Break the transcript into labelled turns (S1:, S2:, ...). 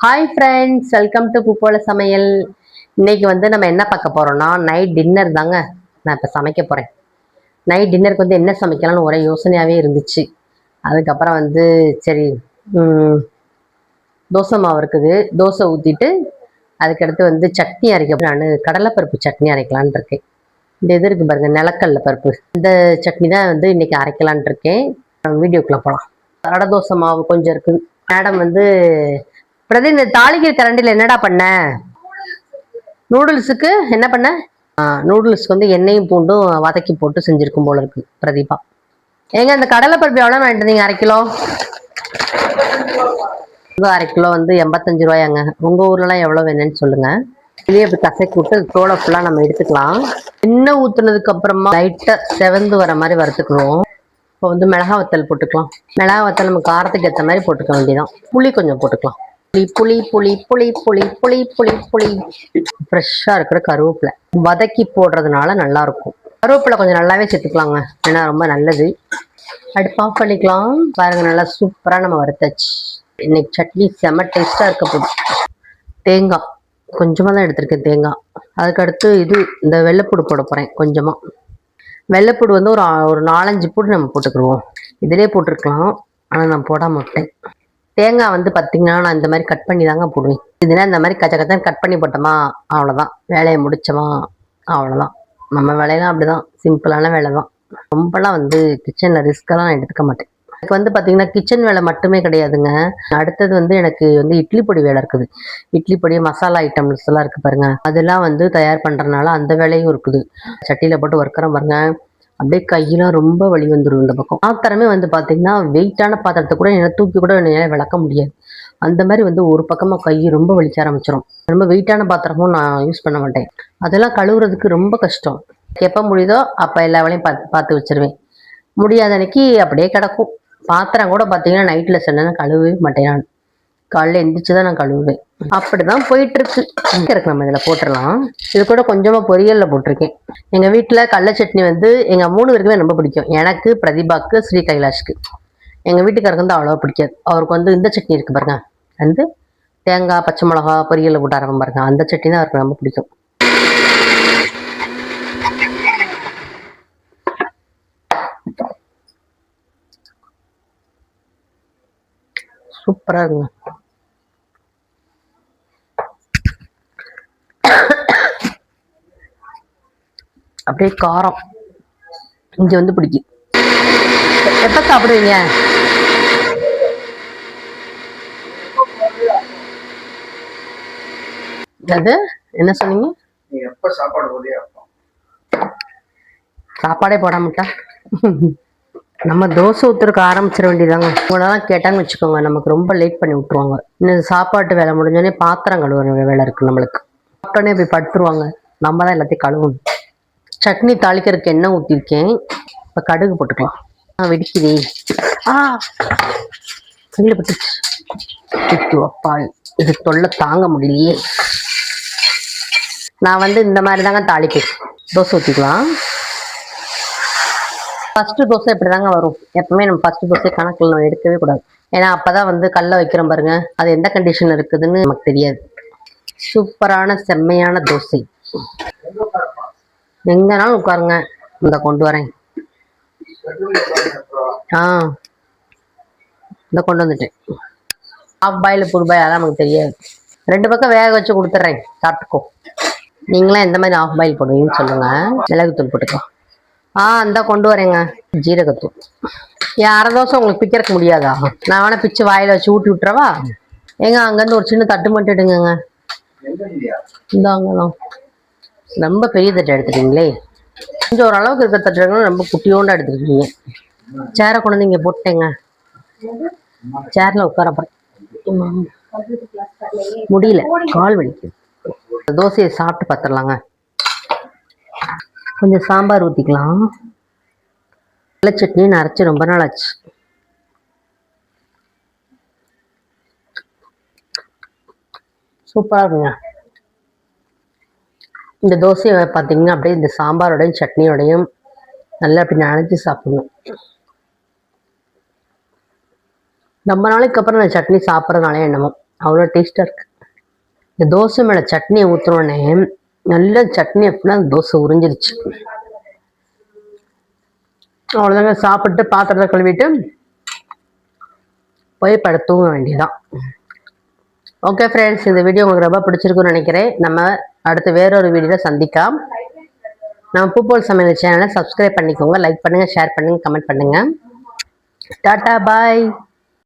S1: Hi friends, welcome to பூப்போல சமையல். இன்னைக்கு நம்ம என்ன பார்க்க போறோம்னா நைட் டின்னர் தாங்க. நான் இப்போ சமைக்க போறேன். நைட் டின்னருக்கு என்ன சமைக்கலாம்னு ஒரே யோசனையாகவே இருந்துச்சு. அதுக்கப்புறம் சரி, தோசை மாவு இருக்குது, தோசை ஊற்றிட்டு அதுக்கடுத்து சட்னி அரைக்க நான் கடலைப்பருப்பு சட்னி அரைக்கலான் இருக்கேன். இந்த இது இருக்கு பாருங்க, நிலக்கடலை பருப்பு, இந்த சட்னி தான் இன்னைக்கு அரைக்கலான் இருக்கேன். வீடியோக்குள்ள போகலாம். அடை தோசை மாவு கொஞ்சம் இருக்குது. மேடம் பிரதி இந்த தாளிக்கிற கரண்டியில் என்னடா பண்ண? நூடுல்ஸுக்கு என்ன பண்ண? நூடுல்ஸ்க்கு எண்ணெயும் பூண்டும் வதக்கி போட்டு செஞ்சிருக்கும் போல இருக்கு பிரதீபா. ஏங்க அந்த கடலை பருப்பு எவ்வளோ வாங்கிட்டு இருந்தீங்க? அரை கிலோ. அரை கிலோ 85 ரூபாயாங்க. உங்க ஊர்லலாம் எவ்வளோ வேணும்னு சொல்லுங்க. வெளியே அப்படி கசக்கி விட்டு தோலை ஃபுல்லாக நம்ம எடுத்துக்கலாம். எண்ணெய் ஊற்றுனதுக்கு அப்புறமா லைட்டாக செவந்து வர மாதிரி வறுத்துக்குவோம். இப்போ மிளகா வத்தல் போட்டுக்கலாம். மிளகா வத்தல் நம்ம காரத்துக்கு ஏற்ற மாதிரி போட்டுக்க வேண்டியதான். புளி கொஞ்சம் போட்டுக்கலாம். புளி புளி புளி புளி புளி புளி புளி ஃப்ரெஷ்ஷாக இருக்கிற கருவேப்பிலை வதக்கி போடுறதுனால நல்லா இருக்கும். கருவேப்பிலை கொஞ்சம் நல்லாவே சேர்த்துக்கலாங்க, ஏன்னா ரொம்ப நல்லது. அடுப்பு ஆஃப் பண்ணிக்கலாம். பாருங்க, நல்லா சூப்பராக நம்ம வறுத்தாச்சு. இன்னைக்கு சட்னி செம்ம டேஸ்டாக இருக்க போகுது. தேங்காய் கொஞ்சமாக தான் எடுத்திருக்கேன். தேங்காய் அதுக்கடுத்து இந்த வெள்ளைப்பூடு போட போகிறேன். கொஞ்சமாக வெள்ளைப்பூடு ஒரு 4-5 பூடு நம்ம போட்டுக்கிடுவோம். இதிலே போட்டிருக்கலாம், ஆனால் நான் போட மாட்டேன். தேங்காய் பார்த்தீங்கன்னா நான் இந்த மாதிரி கட் பண்ணி தாங்க போடுவேன். இதுனா இந்த மாதிரி கச்சக்கத்தான் கட் பண்ணி போட்டோமா அவ்வளோதான், வேலையை முடிச்சோமா அவ்வளோதான். நம்ம வேலையெல்லாம் அப்படிதான், சிம்பிளான வேலை தான். ரொம்பலாம் கிச்சனில் ரிஸ்க்கெல்லாம் எடுத்துக்க மாட்டேன். எனக்கு பார்த்தீங்கன்னா கிச்சன் வேலை மட்டுமே கிடையாதுங்க. அடுத்தது எனக்கு இட்லி பொடி வேலை இருக்குது. இட்லி பொடி மசாலா ஐட்டம்ஸ் எல்லாம் இருக்குது பாருங்க, அதெல்லாம் தயார் பண்ணுறதுனால அந்த வேலையும் இருக்குது. சட்டியில் போட்டு வறுக்கிறோம் பாருங்க, அப்படியே கையெல்லாம் ரொம்ப வலி வந்துடும். இந்த பக்கம் பாத்திரமே பார்த்தீங்கன்னா வெயிட்டான பாத்திரத்தை கூட என்ன தூக்கி கூட என்னால் விளக்க முடியாது. அந்த மாதிரி ஒரு பக்கமாக கை ரொம்ப வலிக்க ஆரம்பிச்சிடும். ரொம்ப வெயிட்டான பாத்திரமும் நான் யூஸ் பண்ண மாட்டேன். அதெல்லாம் கழுவுறதுக்கு ரொம்ப கஷ்டம். எப்போ முடியுதோ அப்போ எல்லா வேலையும் பார்த்து வச்சிருவேன். முடியாத அன்னைக்கு அப்படியே கிடக்கும். பாத்திரம் கூட பார்த்தீங்கன்னா நைட்டில் சொன்னா கழுவவே மாட்டேன். நான் காலையில் எந்திரிச்சு தான் நான் கழுவுவேன். அப்படிதான் போயிட்டு இருக்கு. நம்ம இதில் போட்டுடலாம். இது கூட கொஞ்சமாக பொரியலில் போட்டிருக்கேன். எங்கள் வீட்டில் கடலை சட்னி எங்கள் 3 பேருக்குமே ரொம்ப பிடிக்கும். எனக்கு, பிரதீபாக்கு, ஸ்ரீ கைலாஷ்க்கு. எங்கள் வீட்டுக்காருக்கு அவ்வளோவா பிடிக்காது. அவருக்கு இந்த சட்னி இருக்கு பாருங்க, தேங்காய் பச்சை மிளகா பொரியலில் போட்டு அரைப்போம் பாருங்க, அந்த சட்னி தான் அவருக்கு ரொம்ப பிடிக்கும். சூப்பராக இருக்குங்க. அப்படியே காரம் இங்க பிடிக்கும். எப்ப சாப்பிடுவீங்க? அது என்ன சொன்னீங்க? சாப்பாடே போடாமட்டா நம்ம தோசை ஊத்துறதுக்கு ஆரம்பிச்சிட வேண்டியதாங்க. உங்களெல்லாம் கேட்டான்னு வச்சுக்கோங்க, நமக்கு ரொம்ப லேட் பண்ணி விட்டுருவாங்க. இன்னும் சாப்பாட்டு வேலை முடிஞ்சோடனே பாத்திரம் கழுவுற வேலை இருக்கு நம்மளுக்கு. சாப்பிட்டோன்னே போய் படுத்துருவாங்க, நம்ம தான் எல்லாத்தையும் கழுவணும். சட்னி தாளிக்கிறதுக்கு எண்ணெய் ஊற்றிருக்கேன். இப்போ கடுகு போட்டுக்கலாம். வெடிக்குதே, கையில் பட்டுச்சு. அப்பா, இது தொல்லை தாங்க முடியலையே. நான் இந்த மாதிரி தாங்க தாளிப்பேன். தோசை ஊற்றிக்கலாம். ஃபர்ஸ்ட் தோசை இப்படி தாங்க வரும். எப்பவுமே நம்ம ஃபர்ஸ்ட் தோசை கணக்கில் நம்ம எடுக்கவே கூடாது. ஏன்னா அப்பதான் கல்லை வைக்கிறோம் பாருங்க, அது எந்த கண்டிஷன் இருக்குதுன்னு நமக்கு தெரியாது. சூப்பரான செம்மையான தோசை. எங்கனாலும் உட்காருங்க, இந்த கொண்டு வரேன். இந்த கொண்டு வந்துட்டேன். ஹாஃப் பாயில் ஃபுல் பாயில் அதான் நமக்கு தெரியாது. 2 பக்கம் வேக வச்சு கொடுத்துட்றேன், சாப்பிட்டுக்கோ. நீங்களாம் எந்த மாதிரி ஹாஃப் பாயில் போடுவீங்கன்னு சொல்லுங்க. மிளகுத்தூள் போட்டுக்கலாம். இந்த கொண்டு வரேங்க. ஜீரகத்தூள். என் அரை தோசை உங்களுக்கு பிக்கிறக்க முடியாதா? நான் வேணா பிச்சு வாயில வச்சு ஊட்டி விட்டுறவா? ஏங்க அங்கேருந்து ஒரு சின்ன தட்டு மட்டும் எடுங்க. இந்தாங்கதான், ரொம்ப பெரிய தட்டு எடுத்துட்டீங்களே. கொஞ்சம் ஓரளவுக்கு இருக்க தட்டு எடுக்கணும், ரொம்ப குட்டியோண்டா எடுத்துருக்கீங்க. சேரை கொண்டு வந்து இங்கே போட்டேங்க. சேர்ல உட்காரப்பறேன், முடியல, கால் வலிக்குது. தோசையை சாப்பிட்டு பார்த்துடலாங்க. கொஞ்சம் சாம்பார் ஊற்றிக்கலாம். வெள்ளை சட்னி நான் அரைச்சி ரொம்ப நாள் ஆச்சு. சூப்பராக இருக்குங்க. இந்த தோசையை பார்த்தீங்கன்னா அப்படியே இந்த சாம்பாரோடையும் சட்னியோடையும் நல்லா அப்படி நினைச்சு சாப்பிடணும். ரொம்ப நாளைக்கு அப்புறம் நான் சட்னி சாப்பிட்றதுனாலே என்னமோ அவ்வளோ டேஸ்ட்டாக இருக்குது. இந்த தோசை மேலே சட்னியை ஊற்றுனோடனே நல்ல சட்னி அப்படின்னா தோசை உறிஞ்சிருச்சு. அவ்வளோதாங்க, சாப்பிட்டு பாத்திரத்தை கழுவிட்டு போய் படுத்தூங்க வேண்டியதான். ஓகே ஃப்ரெண்ட்ஸ், இந்த வீடியோ உங்களுக்கு ரொம்ப பிடிச்சிருக்குன்னு நினைக்கிறேன். நம்ம அடுத்து வேறொரு வீடியோவில் சந்திக்கலாம். நம்ம பூப்போல் சமையல் சேனலை சப்ஸ்கிரைப் பண்ணிக்கோங்க, லைக் பண்ணுங்கள், ஷேர் பண்ணுங்கள், கமெண்ட் பண்ணுங்கள். டாட்டா பாய்.